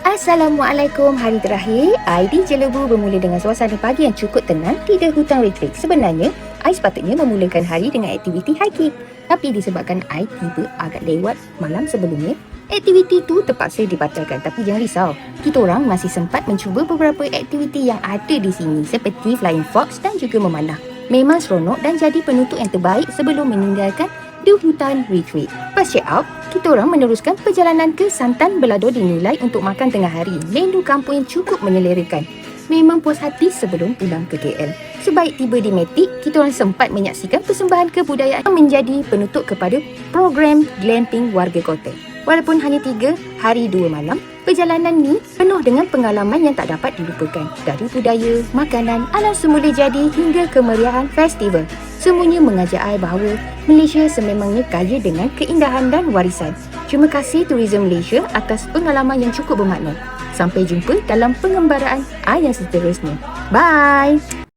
Assalamualaikum. Hari terakhir, ID Jelebu bermula dengan suasana pagi yang cukup tenang di The Hutan Retreat. Sebenarnya, I sepatutnya memulakan hari dengan aktiviti hiking. Tapi disebabkan I tiba agak lewat malam sebelumnya, aktiviti tu terpaksa dibatalkan. Tapi jangan risau, kita orang masih sempat mencuba beberapa aktiviti yang ada di sini seperti Flying Fox dan juga memanah. Memang seronok dan jadi penutup yang terbaik sebelum meninggalkan The Hutan Retreat. Pas check out, kita orang meneruskan perjalanan ke Santan Belado dinilai untuk makan tengah hari. Menu kampung yang cukup menyelerakan. Memang puas hati sebelum pulang ke KL. Sebaik tiba di Matic, kita orang sempat menyaksikan persembahan kebudayaan yang menjadi penutup kepada program glamping warga kota. Walaupun hanya 3 hari 2 malam, perjalanan ni penuh dengan pengalaman yang tak dapat dilupakan. Dari budaya, makanan, alam semula jadi hingga kemeriahan festival. Semuanya mengajak I bahawa Malaysia sememangnya kaya dengan keindahan dan warisan. Terima kasih Tourism Malaysia atas pengalaman yang cukup bermakna. Sampai jumpa dalam pengembaraan I yang seterusnya. Bye!